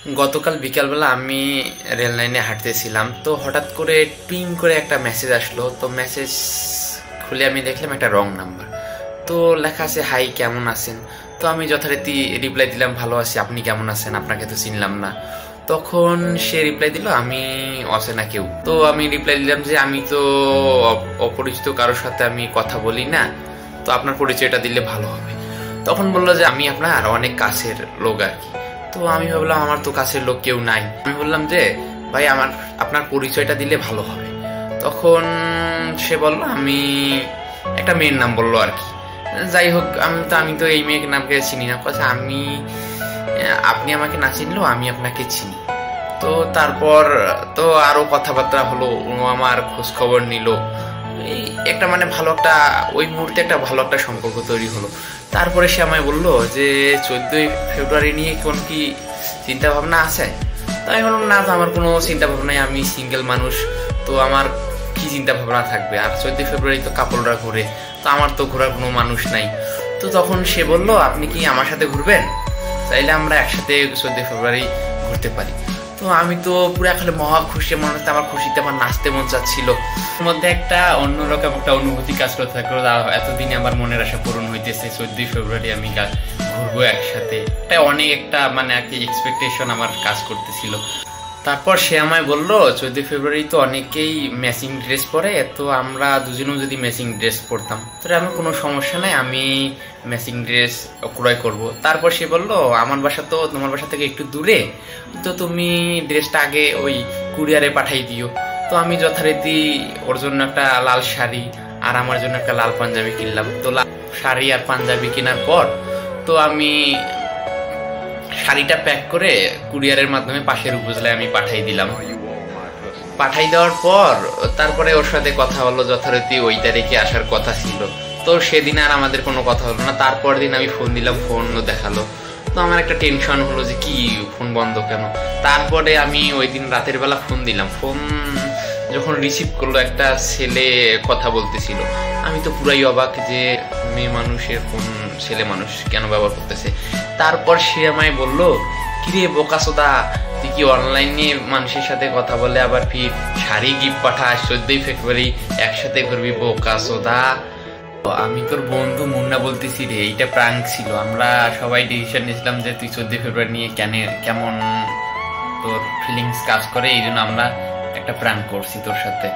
গতকাল বিকালবেলা আমি রেল লাইনে হাঁটতেছিলাম, তো হঠাৎ করে টুইং করে একটা মেসেজ আসলো। তো মেসেজ খুলে আমি দেখলাম একটা রং নাম্বার। তো লেখা আছে হাই কেমন আছেন। তো আমি যথারীতি রিপ্লাই দিলাম ভালো আছি, আপনি কেমন আছেন, আপনাকে তো চিনলাম না। তখন সে রিপ্লাই দিল আমি অচেনা কেউ। তো আমি রিপ্লাই দিলাম যে আমি তো অপরিচিত কারোর সাথে আমি কথা বলি না, তো আপনার পরিচয়টা দিলে ভালো হবে। তখন বললো যে আমি আপনার অনেক কাছের লোক আর কি। তো আমি ভাবলাম আমার তো কাছের লোক কেউ নাই। আমি বললাম যে ভাই আপনার পরিচয়টা দিলে ভালো হবে। তখন সে বলল আমি একটা মেয়ের নাম বললো আর কি। যাই হোক, আমি তো এই মেয়ের নামকে চিনি না। কথা আপনি আমাকে না চিনলেও আমি আপনাকে চিনি। তো তারপর তো আরো কথাবার্তা হলো, আমার খোঁজ খবর নিল। একটা ভালো একটা ওই মুহূর্তে একটা ভালো একটা সম্পর্ক তৈরি হলো। তারপরে সে আমায় বললো যে 14ই ফেব্রুয়ারি নিয়ে কোন কি চিন্তা ভাবনা আছে। তো আমি বললাম না, তো আমার কোনো চিন্তা ভাবনাই, আমি সিঙ্গেল মানুষ, তো আমার কি চিন্তা ভাবনা থাকবে। আর 14ই ফেব্রুয়ারি তো কাপড়রা ঘুরে, তো আমার তো ঘোরার কোনো মানুষ নাই। তো তখন সে বলল আপনি কি আমার সাথে ঘুরবেন, চাইলে আমরা একসাথে 14ই ফেব্রুয়ারি ঘুরতে পারি। তো আমি তো পুরো খালি মহা খুশি, মনে হচ্ছে আমার খুশিতে আমার নাচতে মন চাচ্ছিল। মধ্যে একটা অন্যরকম একটা অনুভূতি কাজ করতে থাকলো। এতদিনে আমার মনের আশা পূরণ হইতেছে, 14ই ফেব্রুয়ারি আমি ঘুরবো একসাথে। এটা অনেক একটা একটা এক্সপেকটেশন আমার কাজ করতেছিল। তারপর সে আমায় বললো 14ই ফেব্রুয়ারি তো অনেকেই ম্যাচিং ড্রেস পরে, তো আমরা দুজনেও যদি ম্যাচিং ড্রেস পরতাম তাহলে আমার কোনো সমস্যা নাই, আমি ম্যাচিং ড্রেস ক্রয় করব। তারপর সে বললো আমার বাসা তো তোমার বাসা থেকে একটু দূরে, তো তুমি ড্রেসটা আগে ওই কুরিয়ারে পাঠাই দিও। তো আমি যথারীতি ওর জন্য একটা লাল শাড়ি আর আমার জন্য একটা লাল পাঞ্জাবি কিনলাম। তো লাল শাড়ি আর পাঞ্জাবি কেনার পর তো আমি শাড়িটা প্যাক করে কুরিয়ারের মাধ্যমে পাশের উপজেলায় আমি পাঠাই দিলাম। পাঠাই দেওয়ার পর তারপরে ওর সাথে কথা হলো, যথারীতি ওই তারিখে আসার কথা ছিল। তো সেদিন আর আমাদের কোনো কথা হলো না। তারপর দিন আমি ফোন দিলাম, ফোনও দেখালো। তো আমার একটা টেনশন হলো যে কি ফোন বন্ধ কেন। তারপরে আমি ওই দিন রাতের বেলা ফোন দিলাম, ফোন যখন রিসিভ করলো একটা ছেলে কথা বলতেছিল। আমি তো পুরাই অবাক যে মেয়ে মানুষের ফোন ছেলে মানুষ কেন ব্যবহার করতেছে। তারপর সে আমায় বললো কিরে বোকাসোদা, তুই কি অনলাইনে মানুষের সাথে কথা বলে আবার ফির শাড়ি গিফট পাঠাস, 14ই ফেব্রুয়ারি একসাথে করবি বোকাসোদা। আমি তোর বন্ধু মুন্না বলতেছি রে, এইটা প্রাঙ্ক ছিল। আমরা সবাই ডিসিশন নিয়েছিলাম যে তুই 14ই ফেব্রুয়ারি নিয়ে কেমন তোর ফিলিংস কাজ করে, এই জন্য আমরা একটা প্রাঙ্ক করছি তোর সাথে।